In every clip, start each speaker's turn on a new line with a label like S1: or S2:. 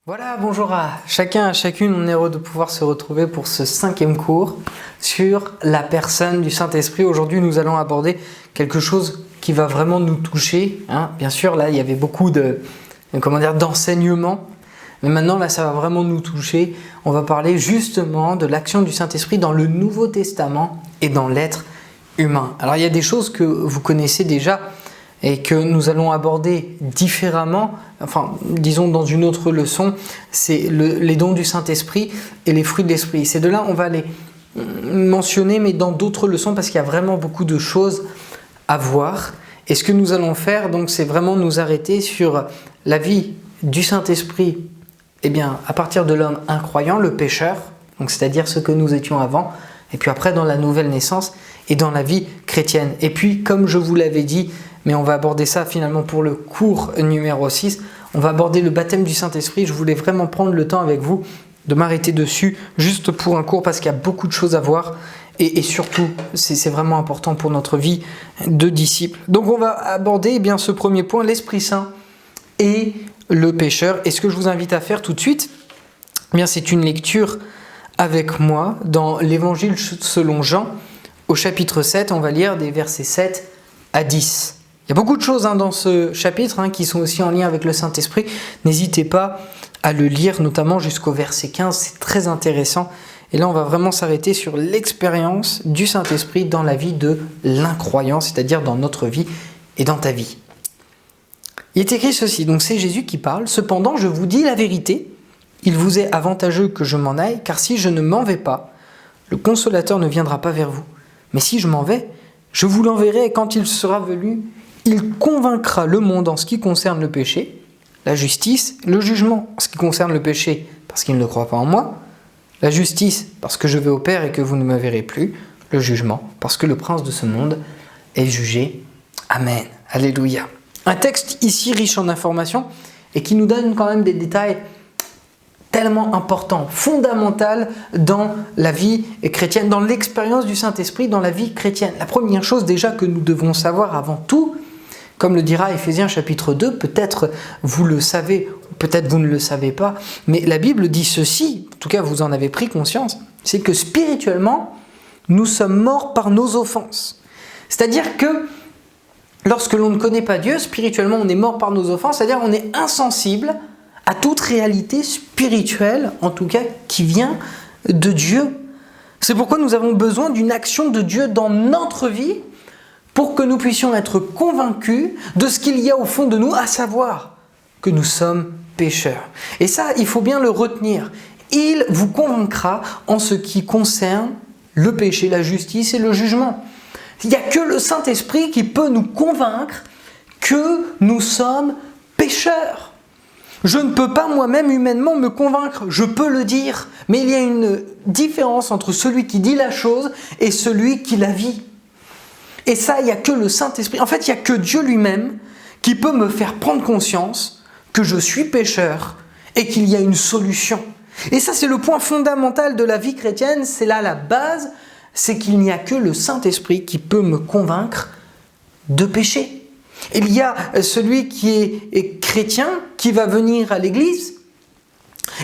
S1: Voilà, bonjour à chacun, à chacune, on est heureux de pouvoir se retrouver pour ce 5e cours sur la personne du Saint-Esprit. Aujourd'hui, nous allons aborder quelque chose qui va vraiment nous toucher. Bien sûr, là, il y avait beaucoup d'enseignements, mais maintenant, là, ça va vraiment nous toucher. On va parler justement de l'action du Saint-Esprit dans le Nouveau Testament et dans l'être humain. Alors, il y a des choses que vous connaissez déjà et que nous allons aborder différemment, disons dans une autre leçon, c'est les dons du Saint-Esprit et les fruits de l'Esprit. Ces deux-là, on va les mentionner, mais dans d'autres leçons, parce qu'il y a vraiment beaucoup de choses à voir. Et ce que nous allons faire, donc, c'est vraiment nous arrêter sur la vie du Saint-Esprit, à partir de l'homme incroyant, le pécheur, donc c'est-à-dire ce que nous étions avant, et puis après dans la nouvelle naissance et dans la vie chrétienne. Et puis, comme je vous l'avais dit, mais on va aborder ça finalement pour le cours numéro 6. On va aborder le baptême du Saint-Esprit. Je voulais vraiment prendre le temps avec vous de m'arrêter dessus, juste pour un cours, parce qu'il y a beaucoup de choses à voir. Et surtout, c'est vraiment important pour notre vie de disciple. Donc on va aborder ce premier point, l'Esprit Saint et le pécheur. Et ce que je vous invite à faire tout de suite, c'est une lecture avec moi dans l'Évangile selon Jean, au chapitre 7. On va lire des versets 7 à 10. Il y a beaucoup de choses dans ce chapitre qui sont aussi en lien avec le Saint-Esprit. N'hésitez pas à le lire, notamment jusqu'au verset 15. C'est très intéressant. Et là, on va vraiment s'arrêter sur l'expérience du Saint-Esprit dans la vie de l'incroyant, c'est-à-dire dans notre vie et dans ta vie. Il est écrit ceci, donc c'est Jésus qui parle. « Cependant, je vous dis la vérité, il vous est avantageux que je m'en aille, car si je ne m'en vais pas, le Consolateur ne viendra pas vers vous. Mais si je m'en vais, je vous l'enverrai, et quand il sera venu, il convaincra le monde en ce qui concerne le péché, la justice, le jugement en ce qui concerne le péché, parce qu'il ne croit pas en moi, la justice, parce que je vais au Père et que vous ne me verrez plus, le jugement, parce que le prince de ce monde est jugé. Amen. Alléluia. » Un texte ici riche en informations et qui nous donne quand même des détails tellement important, fondamental dans la vie chrétienne, dans l'expérience du Saint-Esprit, dans la vie chrétienne. La première chose déjà que nous devons savoir avant tout, comme le dira Éphésiens chapitre 2, peut-être vous le savez, peut-être vous ne le savez pas, mais la Bible dit ceci, en tout cas vous en avez pris conscience, c'est que spirituellement, nous sommes morts par nos offenses. C'est-à-dire que lorsque l'on ne connaît pas Dieu, spirituellement on est mort par nos offenses, c'est-à-dire on est insensible à toute réalité spirituelle, en tout cas qui vient de Dieu. C'est pourquoi nous avons besoin d'une action de Dieu dans notre vie pour que nous puissions être convaincus de ce qu'il y a au fond de nous, à savoir que nous sommes pécheurs. Et ça, il faut bien le retenir. Il vous convaincra en ce qui concerne le péché, la justice et le jugement. Il n'y a que le Saint-Esprit qui peut nous convaincre que nous sommes pécheurs. Je ne peux pas moi-même humainement me convaincre, je peux le dire, mais il y a une différence entre celui qui dit la chose et celui qui la vit. Et ça, il n'y a que le Saint-Esprit. En fait, il n'y a que Dieu lui-même qui peut me faire prendre conscience que je suis pécheur et qu'il y a une solution. Et ça, c'est le point fondamental de la vie chrétienne, c'est là la base, c'est qu'il n'y a que le Saint-Esprit qui peut me convaincre de pécher. Il y a celui qui est chrétien, qui va venir à l'église,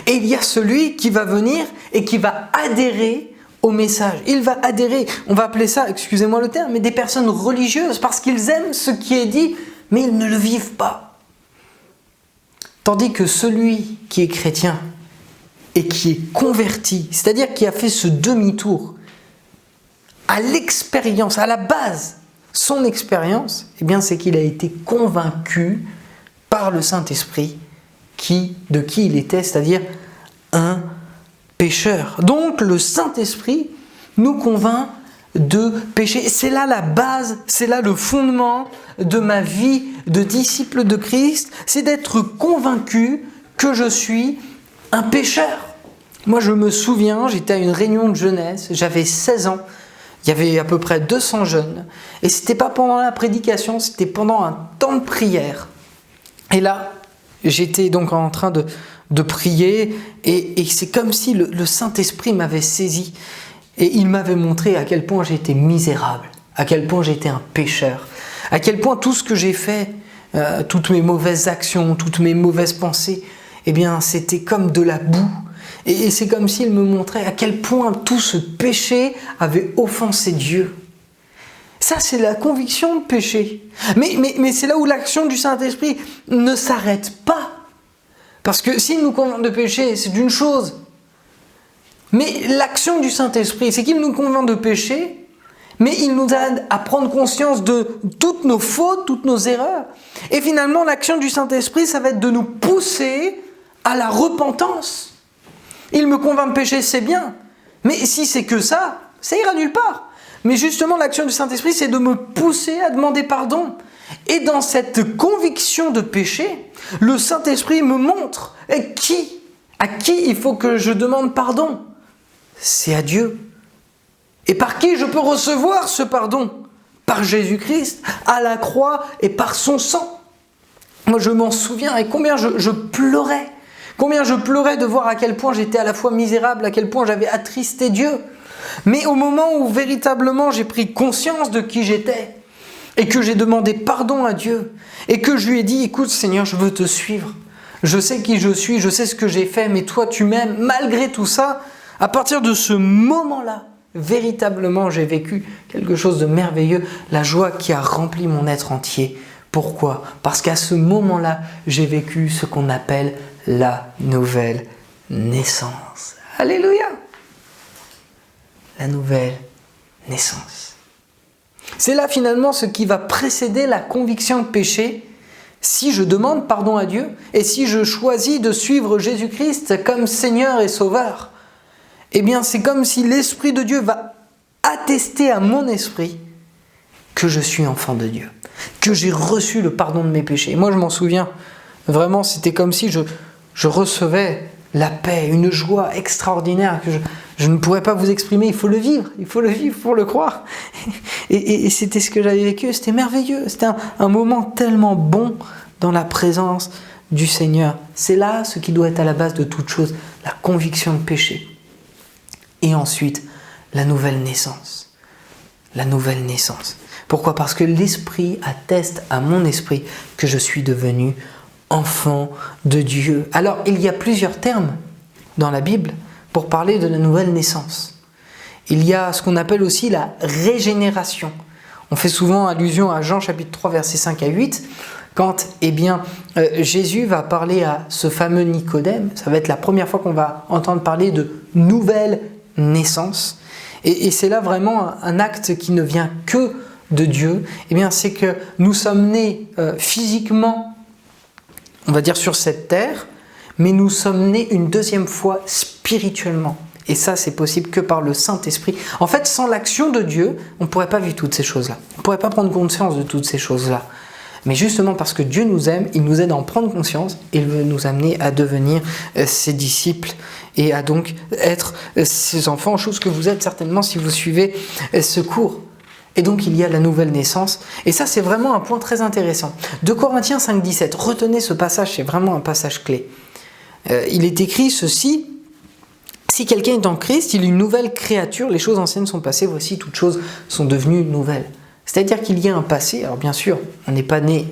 S1: et il y a celui qui va venir et qui va adhérer au message. Il va adhérer, on va appeler ça, excusez-moi le terme, mais des personnes religieuses, parce qu'ils aiment ce qui est dit, mais ils ne le vivent pas. Tandis que celui qui est chrétien et qui est converti, c'est-à-dire qui a fait ce demi-tour, à l'expérience, à la base, son expérience, c'est qu'il a été convaincu par le Saint-Esprit de qui il était, c'est-à-dire un pécheur. Donc le Saint-Esprit nous convainc de pécher. C'est là la base, c'est là le fondement de ma vie de disciple de Christ, c'est d'être convaincu que je suis un pécheur. Moi je me souviens, j'étais à une réunion de jeunesse, j'avais 16 ans, il y avait à peu près 200 jeunes, et c'était pas pendant la prédication, c'était pendant un temps de prière. Et là, j'étais donc en train de prier, et c'est comme si le Saint-Esprit m'avait saisi, et il m'avait montré à quel point j'étais misérable, à quel point j'étais un pécheur, à quel point tout ce que j'ai fait, toutes mes mauvaises actions, toutes mes mauvaises pensées, eh bien, c'était comme de la boue. Et c'est comme s'il me montrait à quel point tout ce péché avait offensé Dieu. Ça, c'est la conviction de péché. Mais c'est là où l'action du Saint-Esprit ne s'arrête pas. Parce que s'il nous convainc de péché, c'est une chose. Mais l'action du Saint-Esprit, c'est qu'il nous convainc de péché, mais il nous aide à prendre conscience de toutes nos fautes, toutes nos erreurs. Et finalement, l'action du Saint-Esprit, ça va être de nous pousser à la repentance. Il me convainc de péché, c'est bien. Mais si c'est que ça ira nulle part. Mais justement, l'action du Saint-Esprit, c'est de me pousser à demander pardon. Et dans cette conviction de péché, le Saint-Esprit me montre à qui il faut que je demande pardon. C'est à Dieu. Et par qui je peux recevoir ce pardon? Par Jésus-Christ, à la croix et par son sang. Moi, je m'en souviens, et combien je pleurais. Combien je pleurais de voir à quel point j'étais à la fois misérable, à quel point j'avais attristé Dieu. Mais au moment où véritablement j'ai pris conscience de qui j'étais, et que j'ai demandé pardon à Dieu, et que je lui ai dit, écoute Seigneur, je veux te suivre. Je sais qui je suis, je sais ce que j'ai fait, mais toi tu m'aimes. Malgré tout ça, à partir de ce moment-là, véritablement j'ai vécu quelque chose de merveilleux, la joie qui a rempli mon être entier. Pourquoi? Parce qu'à ce moment-là, j'ai vécu ce qu'on appelle la nouvelle naissance. Alléluia! La nouvelle naissance. C'est là finalement ce qui va précéder la conviction de péché. Si je demande pardon à Dieu et si je choisis de suivre Jésus-Christ comme Seigneur et Sauveur, eh bien c'est comme si l'Esprit de Dieu va attester à mon esprit que je suis enfant de Dieu, que j'ai reçu le pardon de mes péchés. Moi je m'en souviens, vraiment c'était comme si je recevais la paix, une joie extraordinaire que je ne pourrais pas vous exprimer, il faut le vivre pour le croire. Et c'était ce que j'avais vécu, c'était merveilleux, c'était un moment tellement bon dans la présence du Seigneur. C'est là ce qui doit être à la base de toute chose, la conviction de péché. Et ensuite, la nouvelle naissance. La nouvelle naissance. Pourquoi? Parce que l'Esprit atteste à mon esprit que je suis devenu enfant de Dieu. Alors, il y a plusieurs termes dans la Bible pour parler de la nouvelle naissance. Il y a ce qu'on appelle aussi la régénération. On fait souvent allusion à Jean chapitre 3 versets 5 à 8 quand Jésus va parler à ce fameux Nicodème. Ça va être la première fois qu'on va entendre parler de nouvelle naissance. Et c'est là vraiment un acte qui ne vient que de Dieu. Eh bien, c'est que nous sommes nés physiquement, on va dire sur cette terre, mais nous sommes nés une deuxième fois spirituellement. Et ça, c'est possible que par le Saint-Esprit. En fait, sans l'action de Dieu, on ne pourrait pas vivre toutes ces choses-là. On ne pourrait pas prendre conscience de toutes ces choses-là. Mais justement parce que Dieu nous aime, il nous aide à en prendre conscience et il veut nous amener à devenir ses disciples et à donc être ses enfants, chose que vous êtes certainement si vous suivez ce cours. Et donc il y a la nouvelle naissance. Et ça, c'est vraiment un point très intéressant. 2 Corinthiens 5, 17. Retenez ce passage, c'est vraiment un passage clé. Il est écrit ceci: si quelqu'un est en Christ, il est une nouvelle créature, les choses anciennes sont passées, voici toutes choses sont devenues nouvelles. C'est-à-dire qu'il y a un passé, alors bien sûr, on n'est pas né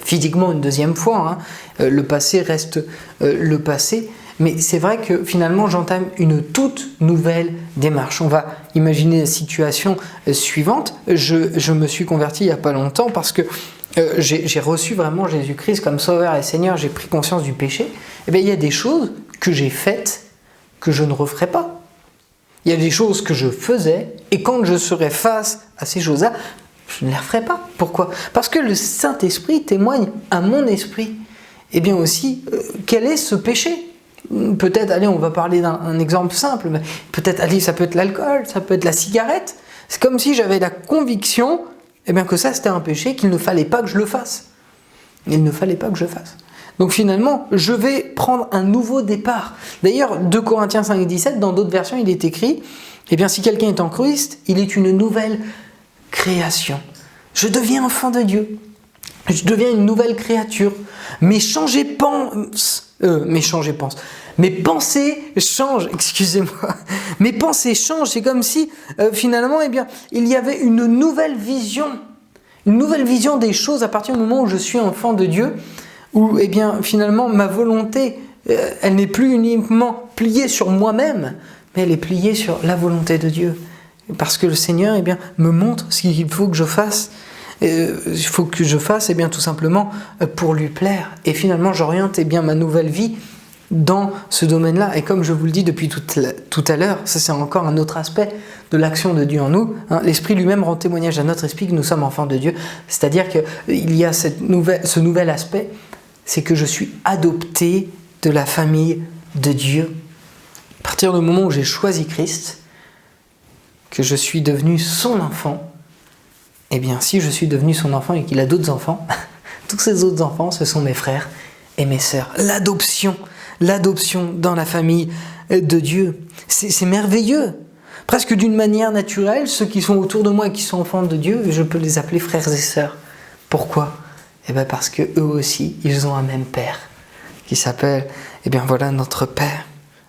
S1: physiquement une deuxième fois, le passé reste le passé, mais c'est vrai que finalement j'entame une toute nouvelle démarche. On va imaginer la situation suivante. Je me suis converti il n'y a pas longtemps parce que j'ai reçu vraiment Jésus-Christ comme Sauveur et Seigneur, j'ai pris conscience du péché. Et bien il y a des choses que j'ai faites que je ne referai pas. Il y a des choses que je faisais et quand je serai face à ces choses-là, je ne les referai pas. Pourquoi? Parce que le Saint-Esprit témoigne à mon esprit. Et bien aussi, quel est ce péché? Peut-être, allez, on va parler d'un exemple simple, mais peut-être, allez, ça peut être l'alcool, ça peut être la cigarette. C'est comme si j'avais la conviction que ça c'était un péché, qu'il ne fallait pas que je le fasse. Il ne fallait pas que je le fasse. Donc finalement, je vais prendre un nouveau départ. D'ailleurs, 2 Corinthiens 5, 17, dans d'autres versions, il est écrit, si quelqu'un est en Christ, il est une nouvelle création. Je deviens enfant de Dieu. Je deviens une nouvelle créature. Mes pensées changent, excusez-moi. Mes pensées changent. C'est comme si, finalement, il y avait une nouvelle vision des choses à partir du moment où je suis enfant de Dieu, où, finalement, ma volonté elle n'est plus uniquement pliée sur moi-même, mais elle est pliée sur la volonté de Dieu. Parce que le Seigneur me montre ce qu'il faut que je fasse. Il faut que je fasse tout simplement pour lui plaire. Et finalement, j'oriente ma nouvelle vie dans ce domaine-là. Et comme je vous le dis depuis tout à l'heure, ça c'est encore un autre aspect de l'action de Dieu en nous. L'Esprit lui-même rend témoignage à notre esprit que nous sommes enfants de Dieu. C'est-à-dire qu'il y a ce nouvel aspect, c'est que je suis adopté de la famille de Dieu. À partir du moment où j'ai choisi Christ, que je suis devenu son enfant, si je suis devenu son enfant et qu'il a d'autres enfants, tous ces autres enfants, ce sont mes frères et mes sœurs. L'adoption dans la famille de Dieu, c'est merveilleux. Presque d'une manière naturelle, ceux qui sont autour de moi et qui sont enfants de Dieu, je peux les appeler frères et sœurs. Pourquoi ? Parce que eux aussi, ils ont un même Père, qui s'appelle, notre Père.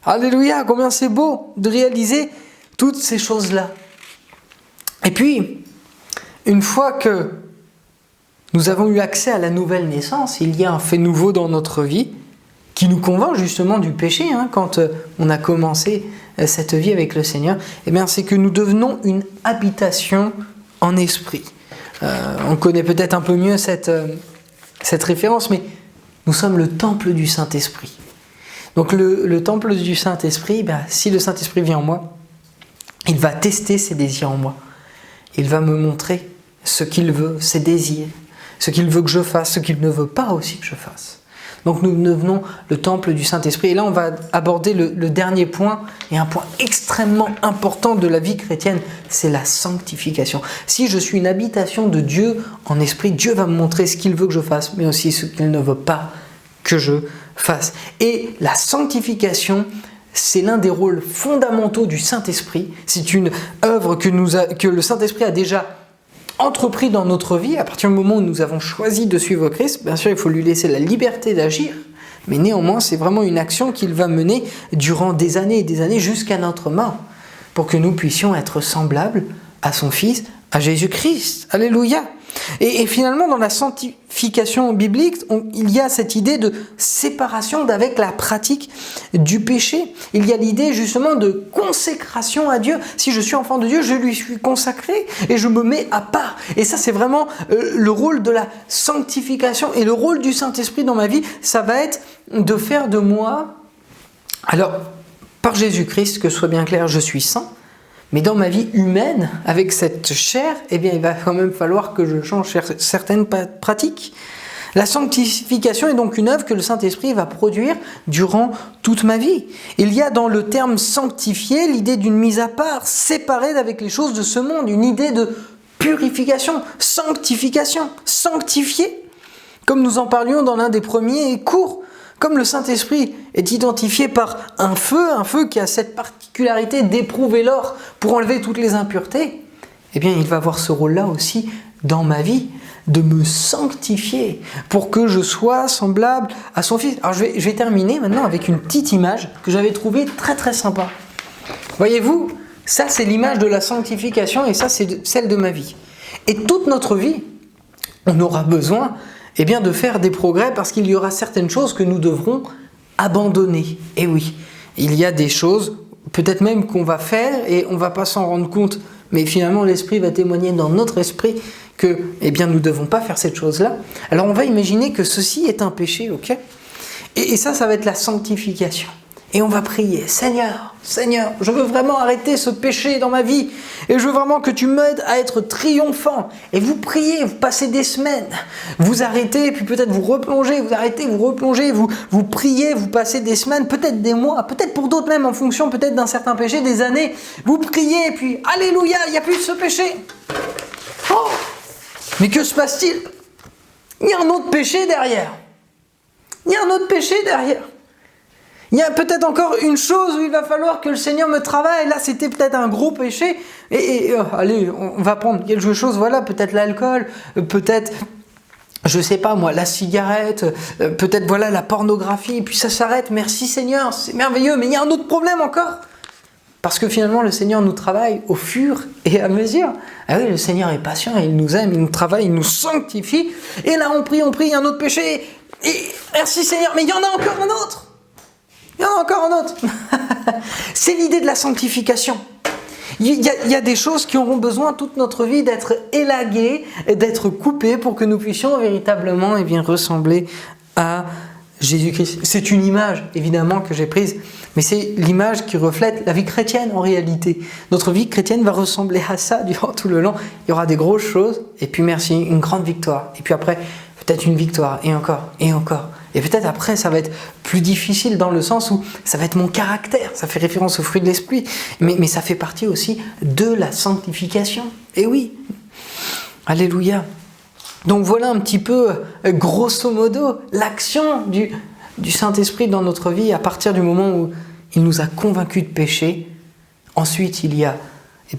S1: Alléluia, combien c'est beau de réaliser toutes ces choses-là. Et puis, une fois que nous avons eu accès à la nouvelle naissance, il y a un fait nouveau dans notre vie qui nous convainc justement du péché. Quand on a commencé cette vie avec le Seigneur, c'est que nous devenons une habitation en esprit. On connaît peut-être un peu mieux cette référence, mais nous sommes le temple du Saint-Esprit. Donc le temple du Saint-Esprit, si le Saint-Esprit vient en moi, il va tester ses désirs en moi. Il va me montrer ce qu'il veut, ses désirs, ce qu'il veut que je fasse, ce qu'il ne veut pas aussi que je fasse. Donc nous devenons le temple du Saint-Esprit. Et là, on va aborder le dernier point, et un point extrêmement important de la vie chrétienne, c'est la sanctification. Si je suis une habitation de Dieu en esprit, Dieu va me montrer ce qu'il veut que je fasse, mais aussi ce qu'il ne veut pas que je fasse. Et la sanctification, c'est l'un des rôles fondamentaux du Saint-Esprit. C'est une œuvre que le Saint-Esprit a déjà entrepris dans notre vie. À partir du moment où nous avons choisi de suivre Christ, bien sûr, il faut lui laisser la liberté d'agir. Mais néanmoins, c'est vraiment une action qu'il va mener durant des années et des années jusqu'à notre mort, pour que nous puissions être semblables à son Fils, à Jésus-Christ. Alléluia. Et finalement, dans la sanctification biblique, il y a cette idée de séparation avec la pratique du péché. Il y a l'idée justement de consécration à Dieu. Si je suis enfant de Dieu, je lui suis consacré et je me mets à part. Et ça, c'est vraiment le rôle de la sanctification. Et le rôle du Saint-Esprit dans ma vie, ça va être de faire de moi... Alors, par Jésus-Christ, que ce soit bien clair, je suis saint. Mais dans ma vie humaine, avec cette chair, il va quand même falloir que je change certaines pratiques. La sanctification est donc une œuvre que le Saint-Esprit va produire durant toute ma vie. Il y a dans le terme sanctifié l'idée d'une mise à part, séparée d'avec les choses de ce monde, une idée de purification, sanctification, sanctifié, comme nous en parlions dans l'un des premiers cours. Comme le Saint-Esprit est identifié par un feu qui a cette particularité d'éprouver l'or pour enlever toutes les impuretés, il va avoir ce rôle-là aussi dans ma vie, de me sanctifier pour que je sois semblable à son Fils. Alors je vais terminer maintenant avec une petite image que j'avais trouvée très très sympa. Voyez-vous, ça c'est l'image de la sanctification et ça c'est celle de ma vie. Et toute notre vie, on aura besoin de faire des progrès parce qu'il y aura certaines choses que nous devrons abandonner. Et oui, il y a des choses, peut-être même qu'on va faire et on ne va pas s'en rendre compte, mais finalement l'Esprit va témoigner dans notre esprit que nous ne devons pas faire cette chose-là. Alors on va imaginer que ceci est un péché, ok ? Et ça va être la sanctification. Et on va prier, Seigneur, je veux vraiment arrêter ce péché dans ma vie. Et je veux vraiment que tu m'aides à être triomphant. Et vous priez, vous passez des semaines. Vous arrêtez, puis peut-être vous replongez, vous arrêtez, vous replongez, vous priez, vous passez des semaines, peut-être des mois, peut-être pour d'autres même, en fonction peut-être d'un certain péché, des années. Vous priez, et puis, alléluia, il n'y a plus de ce péché. Oh ! Mais que se passe-t-il ? Il y a un autre péché derrière. Il y a peut-être encore une chose où il va falloir que le Seigneur me travaille. Là, c'était peut-être un gros péché. Allez, on va prendre quelque chose. Voilà, peut-être l'alcool, peut-être, je sais pas moi, la cigarette, peut-être voilà la pornographie. Et puis ça s'arrête. Merci Seigneur, c'est merveilleux. Mais il y a un autre problème encore. Parce que finalement, le Seigneur nous travaille au fur et à mesure. Ah oui, le Seigneur est patient, il nous aime, il nous travaille, il nous sanctifie. Et là, on prie, il y a un autre péché. Et merci Seigneur, mais il y en a encore un autre. Il y en a encore un autre. C'est l'idée de la sanctification. Il y a des choses qui auront besoin toute notre vie d'être élaguées, d'être coupées pour que nous puissions véritablement ressembler à Jésus-Christ. C'est une image, évidemment, que j'ai prise, mais c'est l'image qui reflète la vie chrétienne en réalité. Notre vie chrétienne va ressembler à ça durant tout le long. Il y aura des grosses choses, et puis merci, une grande victoire. Et puis après, peut-être une victoire, et encore, et encore. Et peut-être après, ça va être plus difficile dans le sens où ça va être mon caractère. Ça fait référence au fruit de l'esprit, mais ça fait partie aussi de la sanctification. Et oui, alléluia. Donc voilà un petit peu, grosso modo, l'action du Saint-Esprit dans notre vie à partir du moment où il nous a convaincus de péché. Ensuite, il y a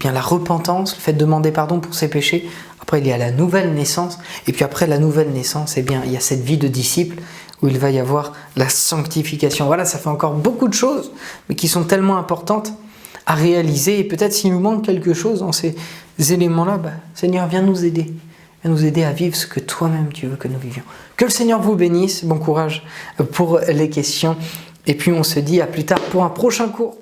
S1: la repentance, le fait de demander pardon pour ses péchés. Après, il y a la nouvelle naissance. Et puis après la nouvelle naissance, il y a cette vie de disciple où il va y avoir la sanctification. Voilà, ça fait encore beaucoup de choses, mais qui sont tellement importantes à réaliser. Et peut-être s'il nous manque quelque chose dans ces éléments-là, Seigneur, viens nous aider. Viens nous aider à vivre ce que toi-même tu veux que nous vivions. Que le Seigneur vous bénisse. Bon courage pour les questions. Et puis on se dit à plus tard pour un prochain cours.